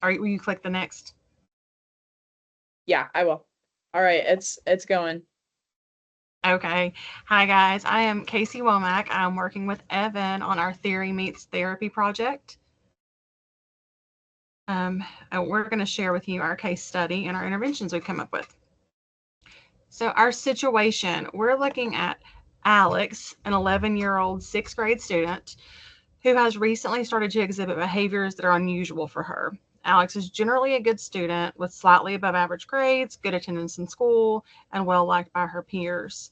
will you click the next? Yeah, I will. All right, it's going. Okay. Hi, guys. I am Casey Womack. I'm working with Evan on our Theory Meets Therapy project. We're going to share with you our case study and our interventions we come up with. So, our situation, we're looking at Alex, an 11-year-old sixth grade student who has recently started to exhibit behaviors that are unusual for her. Alex is generally a good student with slightly above average grades, good attendance in school, and well liked by her peers.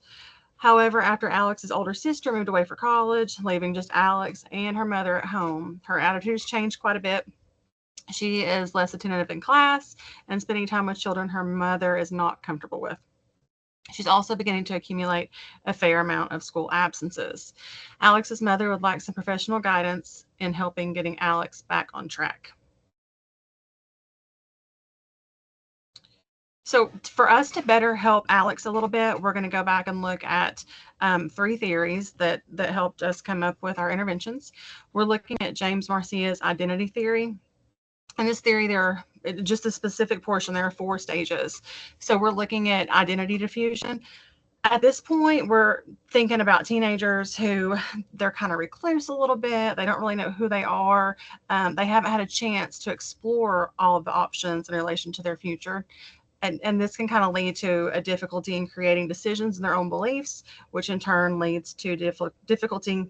However, after Alex's older sister moved away for college, leaving just Alex and her mother at home, her attitudes changed quite a bit. She is less attentive in class and spending time with children her mother is not comfortable with. She's also beginning to accumulate a fair amount of school absences. Alex's mother would like some professional guidance in helping getting Alex back on track. So, for us to better help Alex a little bit, we're going to go back and look at three theories that helped us come up with our interventions. We're looking at James Marcia's identity theory. In this theory, there are just a specific portion, there are 4 stages. So, we're looking at identity diffusion. At this point, we're thinking about teenagers who they're kind of recluse a little bit. They don't really know who they are. They haven't had a chance to explore all of the options in relation to their future. And this can kind of lead to a difficulty in creating decisions in their own beliefs, which in turn leads to difficulty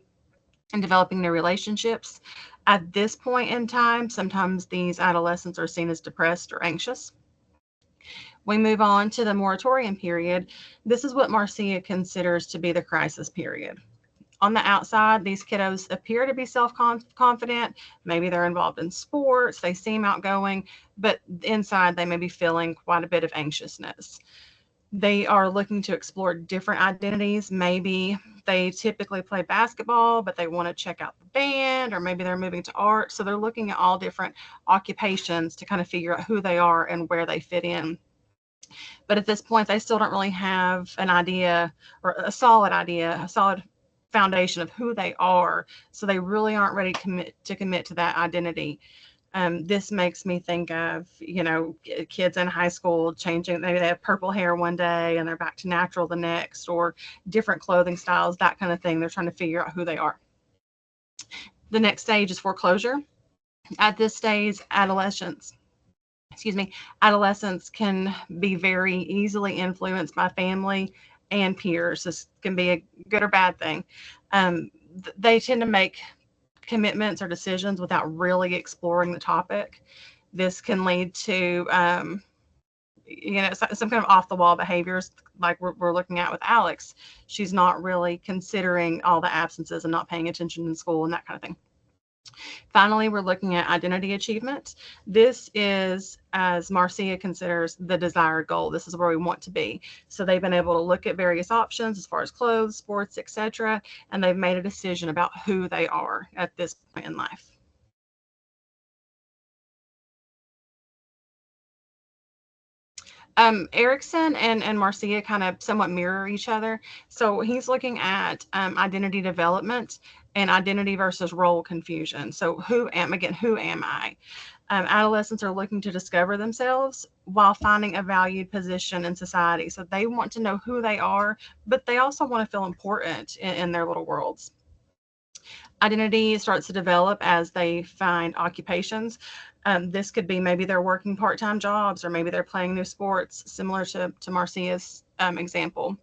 in developing their relationships. At this point in time, sometimes these adolescents are seen as depressed or anxious. We move on to the moratorium period. This is what Marcia considers to be the crisis period. On the outside, these kiddos appear to be self confident. Maybe they're involved in sports, they seem outgoing, but inside they may be feeling quite a bit of anxiousness. They are looking to explore different identities. Maybe they typically play basketball, but they want to check out the band, or maybe they're moving to art. So they're looking at all different occupations to kind of figure out who they are and where they fit in. But at this point, they still don't really have an idea or a solid idea, a solid foundation of who they are. So they really aren't ready to commit to that identity. This makes me think of, kids in high school changing. Maybe they have purple hair one day and they're back to natural the next, or different clothing styles, that kind of thing. They're trying to figure out who they are. The next stage is foreclosure. At this stage, adolescents can be very easily influenced by family and peers. This can be a good or bad thing. Um, they tend to make commitments or decisions without really exploring the topic. This can lead to, some kind of off the wall behaviors like we're looking at with Alex. She's not really considering all the absences and not paying attention in school and that kind of thing. Finally, we're looking at identity achievement. This is, as Marcia considers, the desired goal. This is where we want to be. So they've been able to look at various options as far as clothes, sports, etc., and they've made a decision about who they are at this point in life. Erickson and Marcia kind of somewhat mirror each other. So he's looking at identity development and identity versus role confusion. So who am I? Adolescents are looking to discover themselves while finding a valued position in society. So they want to know who they are, but they also want to feel important in their little worlds. Identity starts to develop as they find occupations. This could be maybe they're working part-time jobs, or maybe they're playing new sports, similar to Marcia's example.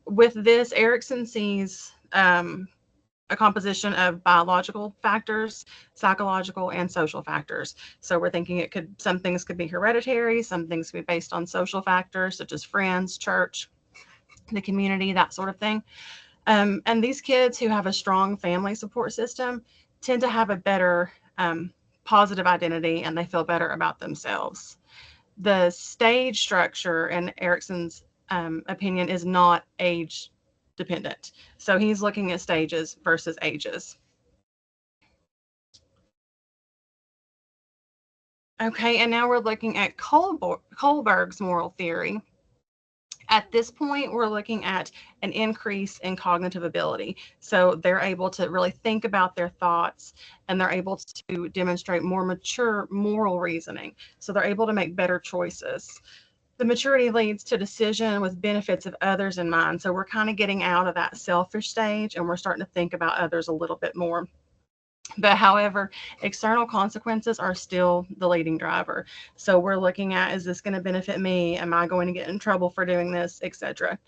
With this, Erickson sees a composition of biological factors, psychological, and social factors. So we're thinking some things could be hereditary, some things could be based on social factors such as friends, church, the community, that sort of thing. And these kids who have a strong family support system tend to have a better positive identity, and they feel better about themselves. The stage structure, in Erickson's opinion, is not age dependent. So he's looking at stages versus ages. Okay, and now we're looking at Kohlberg's moral theory. At this point, we're looking at an increase in cognitive ability. So they're able to really think about their thoughts, and they're able to demonstrate more mature moral reasoning. So they're able to make better choices. The maturity leads to decision with benefits of others in mind. So we're kind of getting out of that selfish stage, and we're starting to think about others a little bit more. But however, external consequences are still the leading driver. So we're looking at, is this going to benefit me? Am I going to get in trouble for doing this, etc.?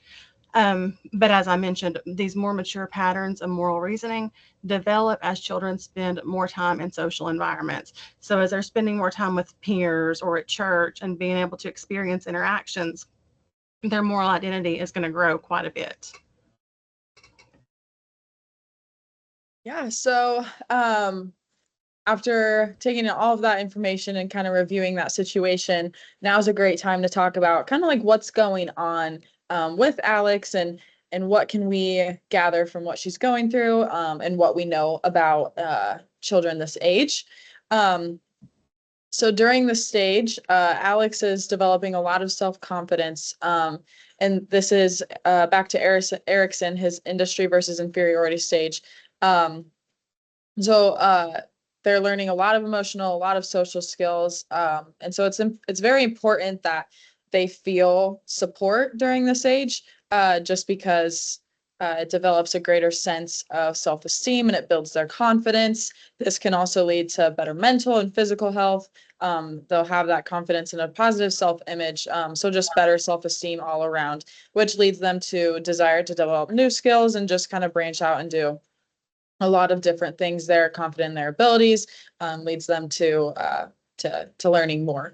But as I mentioned, these more mature patterns of moral reasoning develop as children spend more time in social environments. So as they're spending more time with peers or at church and being able to experience interactions, their moral identity is going to grow quite a bit. Yeah, so after taking all of that information and kind of reviewing that situation, now's a great time to talk about kind of like what's going on with Alex, and what can we gather from what she's going through, and what we know about children this age. So during the stage, Alex is developing a lot of self-confidence. And this is back to Erikson, his industry versus inferiority stage. Um, so they're learning a lot of emotional, a lot of social skills. And so it's very important that they feel support during this age, just because it develops a greater sense of self-esteem and it builds their confidence. This can also lead to better mental and physical health. They'll have that confidence and a positive self-image. So just better self-esteem all around, which leads them to desire to develop new skills and just kind of branch out and do a lot of different things. They're confident in their abilities, leads them to learning more.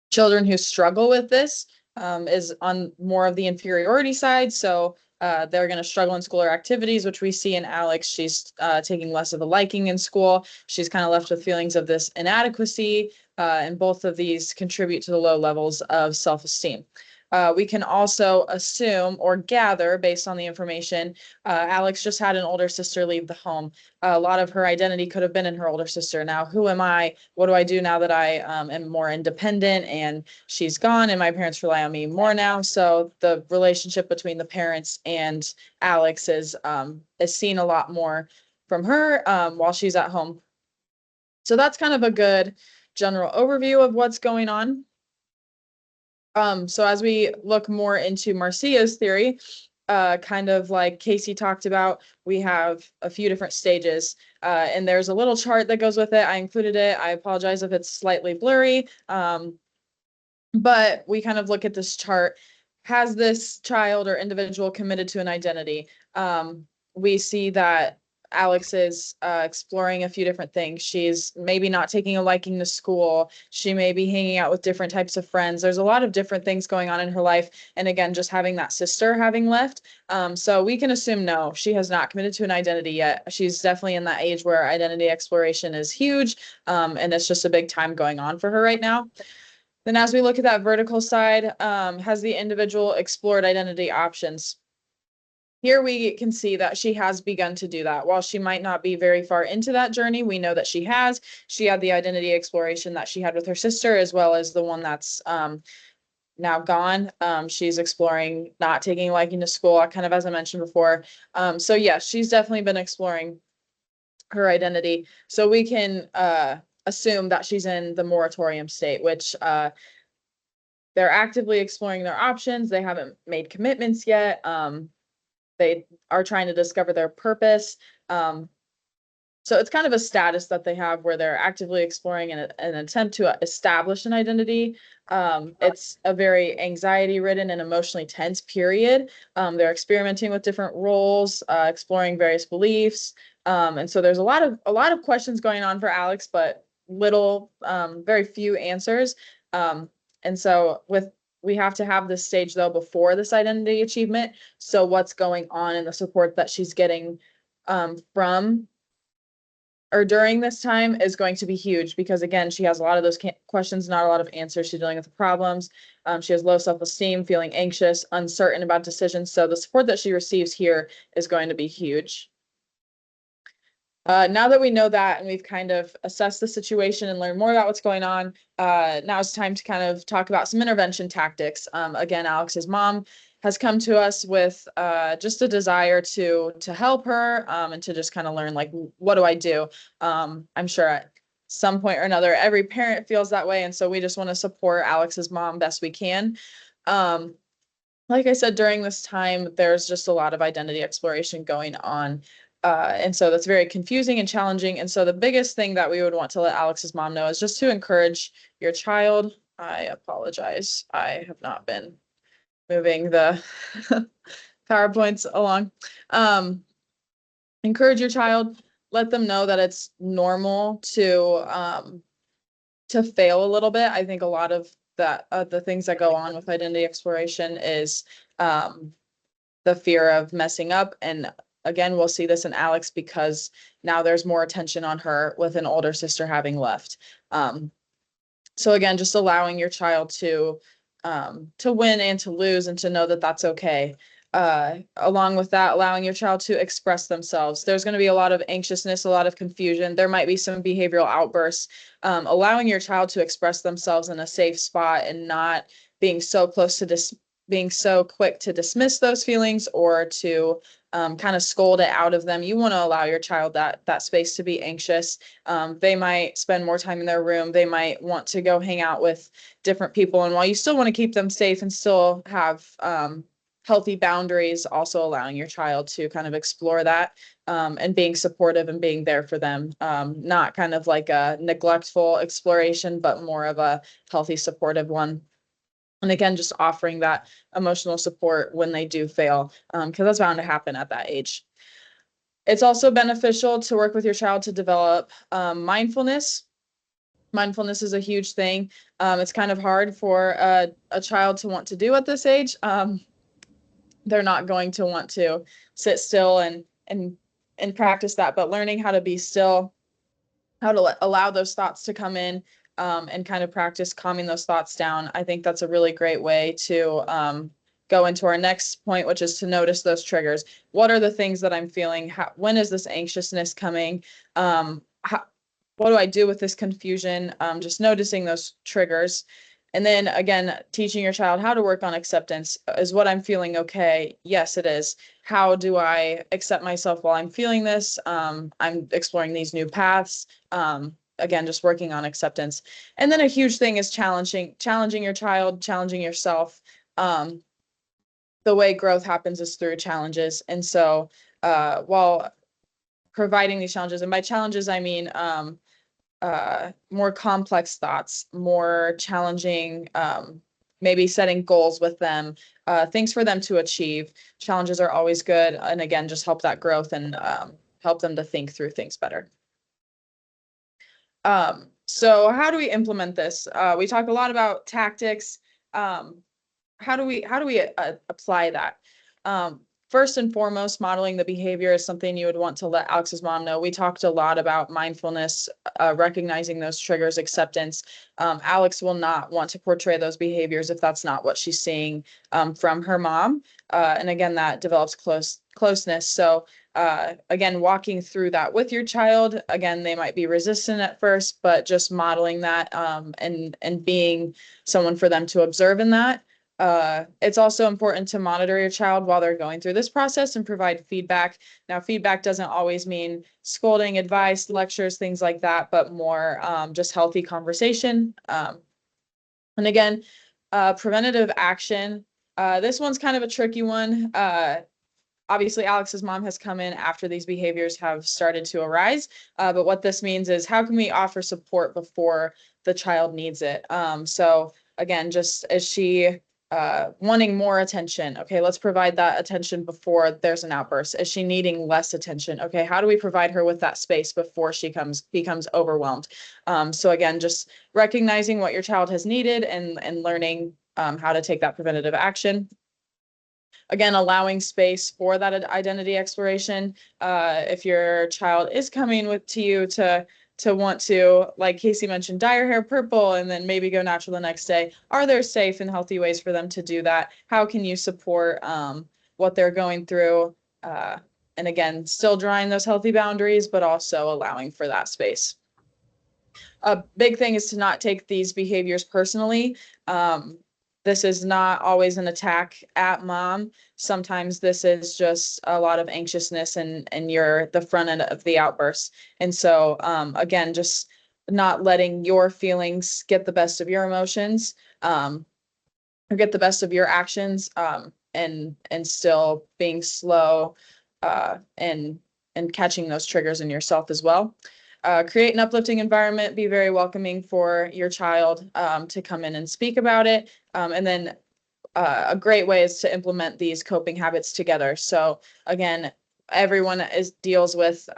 Children who struggle with this is on more of the inferiority side. So they're going to struggle in school or activities, which we see in Alex. She's taking less of a liking in school. She's kind of left with feelings of this inadequacy, and both of these contribute to the low levels of self-esteem. We can also assume or gather based on the information. Alex just had an older sister leave the home. A lot of her identity could have been in her older sister. Now, who am I? What do I do now that I am more independent and she's gone and my parents rely on me more now? So the relationship between the parents and Alex is seen a lot more from her while she's at home. So that's kind of a good general overview of what's going on. So as we look more into Marcia's theory, kind of like Casey talked about, we have a few different stages, and there's a little chart that goes with it. I included it. I apologize if it's slightly blurry, but we kind of look at this chart. Has this child or individual committed to an identity? We see that Alex is exploring a few different things. She's maybe not taking a liking to school. She may be hanging out with different types of friends. There's a lot of different things going on in her life. And again, just having that sister having left. So we can assume no, she has not committed to an identity yet. She's definitely in that age where identity exploration is huge. And it's just a big time going on for her right now. Then as we look at that vertical side, has the individual explored identity options? Here we can see that she has begun to do that. While she might not be very far into that journey, we know that she has. She had the identity exploration that she had with her sister, as well as the one that's now gone. She's exploring not taking a liking to school, kind of as I mentioned before. So yeah, she's definitely been exploring her identity. So we can assume that she's in the moratorium state, which they're actively exploring their options. They haven't made commitments yet. They are trying to discover their purpose. So it's kind of a status that they have where they're actively exploring an attempt to establish an identity. It's a very anxiety-ridden and emotionally tense period. They're experimenting with different roles, exploring various beliefs. And so there's a lot of questions going on for Alex, but very few answers. And so we have to have this stage though before this identity achievement. So what's going on and the support that she's getting from or during this time is going to be huge, because again, she has a lot of those questions, not a lot of answers. She's dealing with the problems. She has low self-esteem, feeling anxious, uncertain about decisions. So the support that she receives here is going to be huge. Now that we know that and we've kind of assessed the situation and learned more about what's going on, now it's time to kind of talk about some intervention tactics. Again, Alex's mom has come to us with just a desire to help her and to just kind of learn, like, what do I do? I'm sure at some point or another, every parent feels that way. And so we just want to support Alex's mom best we can. Um, like I said, during this time, there's just a lot of identity exploration going on. And so that's very confusing and challenging. And so the biggest thing that we would want to let Alex's mom know is just to encourage your child. I apologize. I have not been moving the PowerPoints along. Encourage your child, let them know that it's normal to fail a little bit. I think a lot of that the things that go on with identity exploration is the fear of messing up. And again, we'll see this in Alex because now there's more attention on her with an older sister having left. So again, just allowing your child to win and to lose and to know that that's okay. Along with that, allowing your child to express themselves. There's going to be a lot of anxiousness, a lot of confusion. There might be some behavioral outbursts. Allowing your child to express themselves in a safe spot and not being so close to being so quick to dismiss those feelings or to kind of scold it out of them. You want to allow your child that space to be anxious. They might spend more time in their room. They might want to go hang out with different people. And while you still want to keep them safe and still have healthy boundaries, also allowing your child to kind of explore that and being supportive and being there for them. Not kind of like a neglectful exploration, but more of a healthy, supportive one. And again, just offering that emotional support when they do fail, because that's bound to happen at that age. It's also beneficial to work with your child to develop mindfulness. Mindfulness is a huge thing. It's kind of hard for a child to want to do at this age. They're not going to want to sit still and practice that, but learning how to be still, how to allow those thoughts to come in, and kind of practice calming those thoughts down. I think that's a really great way to go into our next point, which is to notice those triggers. What are the things that I'm feeling? When is this anxiousness coming? What do I do with this confusion? Just noticing those triggers. And then again, teaching your child how to work on acceptance. Is what I'm feeling okay? Yes, it is. How do I accept myself while I'm feeling this? I'm exploring these new paths. Again, just working on acceptance. And then a huge thing is challenging your child, challenging yourself. The way growth happens is through challenges. And so while providing these challenges, and by challenges, I mean more complex thoughts, more challenging, maybe setting goals with them, things for them to achieve. Challenges are always good. And again, just help that growth and help them to think through things better. So how do we implement this? We talk a lot about tactics. How do we apply that? First and foremost, modeling the behavior is something you would want to let Alex's mom know. We talked a lot about mindfulness, recognizing those triggers, acceptance. Alex will not want to portray those behaviors if that's not what she's seeing from her mom. And again, that develops closeness. So again, walking through that with your child, again, they might be resistant at first, but just modeling that and being someone for them to observe in that. It's also important to monitor your child while they're going through this process and provide feedback. Now, feedback doesn't always mean scolding, advice, lectures, things like that, but more just healthy conversation. And again, preventative action. This one's kind of a tricky one. Obviously, Alex's mom has come in after these behaviors have started to arise. But what this means is how can we offer support before the child needs it? So again, just as she wanting more attention. Okay, let's provide that attention before there's an outburst. Is she needing less attention? Okay, how do we provide her with that space before she becomes overwhelmed? So again, just recognizing what your child has needed and learning how to take that preventative action. Again, allowing space for that identity exploration. If your child is coming to you to want to, like Casey mentioned, dye your hair purple and then maybe go natural the next day, are there safe and healthy ways for them to do that? How can you support what they're going through? And again, still drawing those healthy boundaries, but also allowing for that space. A big thing is to not take these behaviors personally. This is not always an attack at mom. Sometimes this is just a lot of anxiousness and you're the front end of the outburst. And so, again, just not letting your feelings get the best of your emotions, or get the best of your actions, and still being slow, and catching those triggers in yourself as well. Create an uplifting environment, be very welcoming for your child, to come in and speak about it. And then a great way is to implement these coping habits together. So again, everyone deals with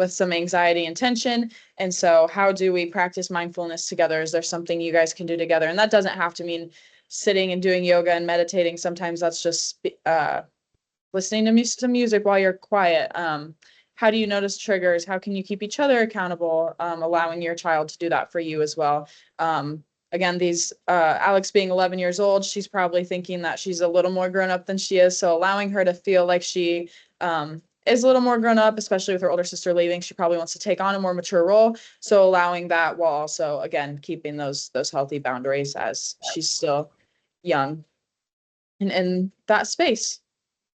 some anxiety and tension. And so how do we practice mindfulness together? Is there something you guys can do together? And that doesn't have to mean sitting and doing yoga and meditating. Sometimes that's just listening to some music while you're quiet. How do you notice triggers? How can you keep each other accountable? Allowing your child to do that for you as well. Again, Alex being 11 years old, she's probably thinking that she's a little more grown up than she is. So allowing her to feel like she is a little more grown up, especially with her older sister leaving, she probably wants to take on a more mature role. So allowing that while also, again, keeping those healthy boundaries as she's still young and in that space.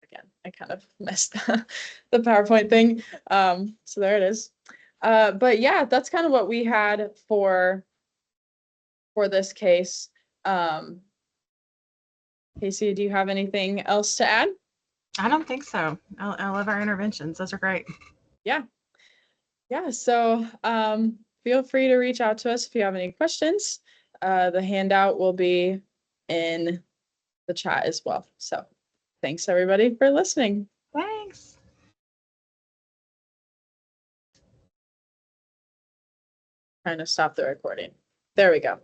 Again, I kind of missed the PowerPoint thing. So there it is. But yeah, that's kind of what we had for this case. Casey, do you have anything else to add? I don't think so. I love our interventions. Those are great. Yeah. So feel free to reach out to us if you have any questions. The handout will be in the chat as well. So thanks everybody for listening. Thanks. Trying to stop the recording. There we go.